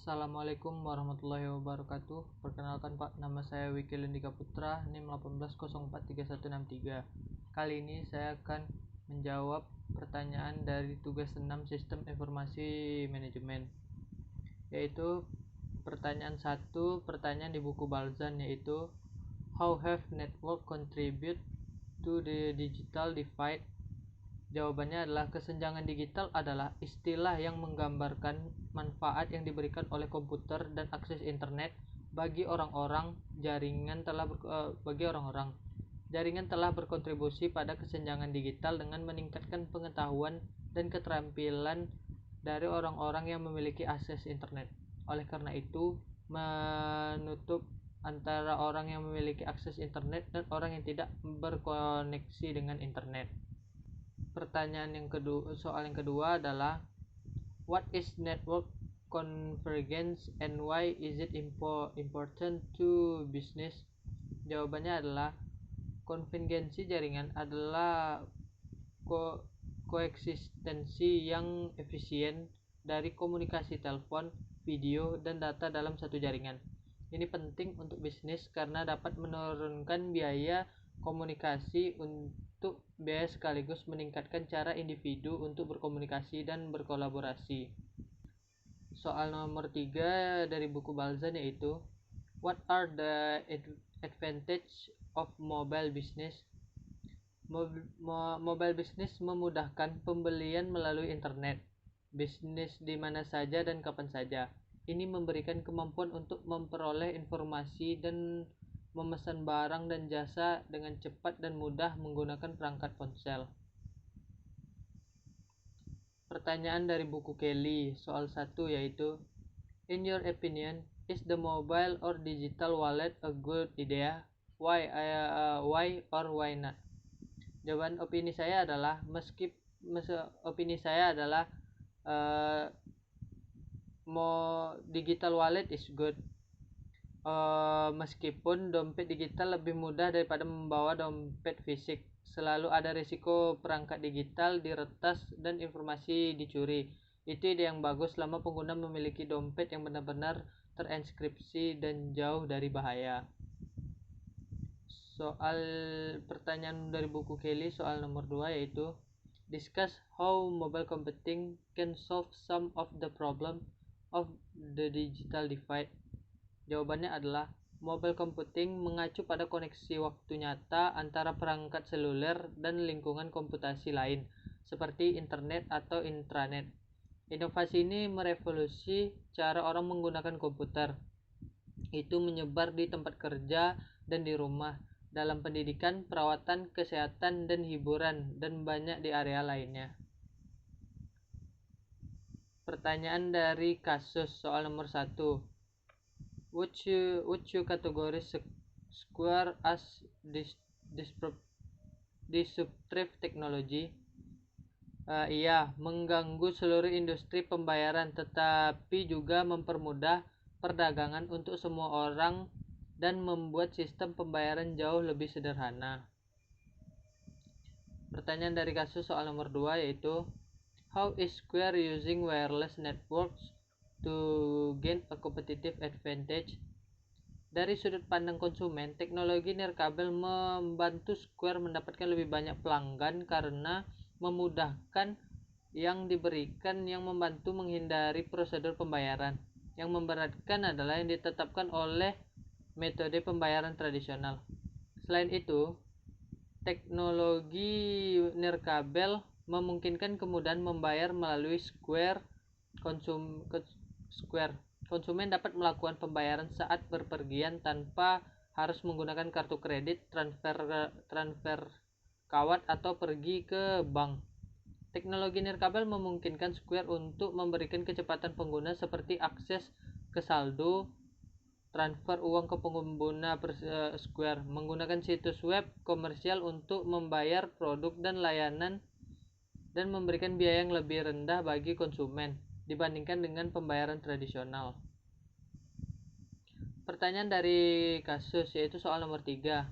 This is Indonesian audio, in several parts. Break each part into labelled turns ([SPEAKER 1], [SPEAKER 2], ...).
[SPEAKER 1] Assalamualaikum warahmatullahi wabarakatuh. Perkenalkan Pak, nama saya Wiki Lindika Putra, NIM 18043163. Kali ini saya akan menjawab pertanyaan dari tugas 6 Sistem Informasi Manajemen, yaitu pertanyaan 1, pertanyaan di buku Balzan, yaitu How have network contribute to the digital divide? Jawabannya adalah kesenjangan digital adalah istilah yang menggambarkan manfaat yang diberikan oleh komputer dan akses internet bagi orang-orang. Jaringan telah berkontribusi pada kesenjangan digital dengan meningkatkan pengetahuan dan keterampilan dari orang-orang yang memiliki akses internet. Oleh karena itu, menutup antara orang yang memiliki akses internet dan orang yang tidak berkoneksi dengan internet. Soal yang kedua adalah what is network convergence and why is it important to business? Jawabannya adalah konvergensi jaringan adalah koeksistensi yang efisien dari komunikasi telepon, video, dan data dalam satu jaringan. Ini penting untuk bisnis karena dapat menurunkan biaya komunikasi untuk biaya sekaligus meningkatkan cara individu untuk berkomunikasi dan berkolaborasi. Soal nomor 3 dari buku Balzan, yaitu what are the advantage of mobile business? Mobile business memudahkan pembelian melalui internet, bisnis di mana saja dan kapan saja. Ini memberikan kemampuan untuk memperoleh informasi dan memesan barang dan jasa dengan cepat dan mudah menggunakan perangkat ponsel. Pertanyaan dari buku Kelly, soal 1, yaitu in your opinion, is the mobile or digital wallet a good idea? Why or why not? Jawaban opini saya adalah digital wallet is good. Meskipun dompet digital lebih mudah daripada membawa dompet fisik, selalu ada risiko perangkat digital diretas dan informasi dicuri. Itu ide yang bagus selama pengguna memiliki dompet yang benar-benar terenskripsi dan jauh dari bahaya. Soal pertanyaan dari buku Kelly, soal nomor 2, yaitu discuss how mobile computing can solve some of the problem of the digital divide. Jawabannya adalah mobile computing mengacu pada koneksi waktu nyata antara perangkat seluler dan lingkungan komputasi lain seperti internet atau intranet. Inovasi ini merevolusi cara orang menggunakan komputer. Itu menyebar di tempat kerja dan di rumah, dalam pendidikan, perawatan, kesehatan, dan hiburan, dan banyak di area lainnya. Pertanyaan dari kasus, soal nomor 1. Would you categorize Square as disruptive technology? Iya, mengganggu seluruh industri pembayaran, tetapi juga mempermudah perdagangan untuk semua orang dan membuat sistem pembayaran jauh lebih sederhana. Pertanyaan dari kasus, soal nomor 2, yaitu how is Square using wireless networks to gain a competitive advantage? Dari sudut pandang konsumen, teknologi nirkabel membantu Square mendapatkan lebih banyak pelanggan karena memudahkan yang diberikan yang membantu menghindari prosedur pembayaran. Yang memberatkan adalah yang ditetapkan oleh metode pembayaran tradisional. Selain itu, teknologi nirkabel memungkinkan kemudahan membayar melalui Square. Konsumen dapat melakukan pembayaran saat berpergian tanpa harus menggunakan kartu kredit, transfer kawat atau pergi ke bank. Teknologi nirkabel memungkinkan Square untuk memberikan kecepatan pengguna seperti akses ke saldo, transfer uang ke pengguna Square, menggunakan situs web komersial untuk membayar produk dan layanan, dan memberikan biaya yang lebih rendah bagi konsumen dibandingkan dengan pembayaran tradisional. Pertanyaan dari kasus, yaitu soal nomor 3.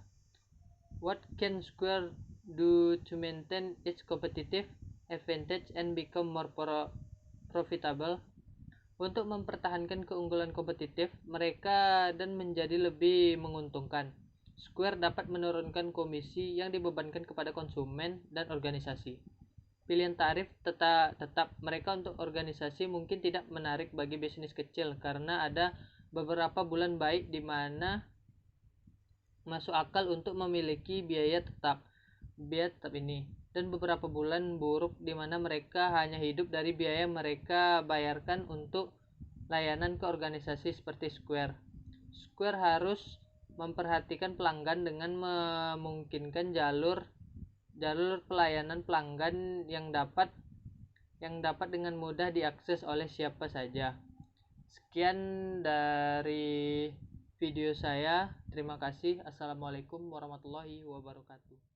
[SPEAKER 1] What can Square do to maintain its competitive advantage and become more profitable? untuk mempertahankan keunggulan kompetitif mereka dan menjadi lebih menguntungkan. Square dapat menurunkan komisi yang dibebankan kepada konsumen dan organisasi. Pilihan tarif tetap mereka untuk organisasi mungkin tidak menarik bagi bisnis kecil karena ada beberapa bulan baik di mana masuk akal untuk memiliki biaya tetap ini, dan beberapa bulan buruk di mana mereka hanya hidup dari biaya mereka bayarkan untuk layanan ke organisasi seperti Square. Square harus memperhatikan pelanggan dengan memungkinkan jalur pelayanan pelanggan yang dapat dengan mudah diakses oleh siapa saja. Sekian dari video saya. Terima kasih. Assalamualaikum warahmatullahi wabarakatuh.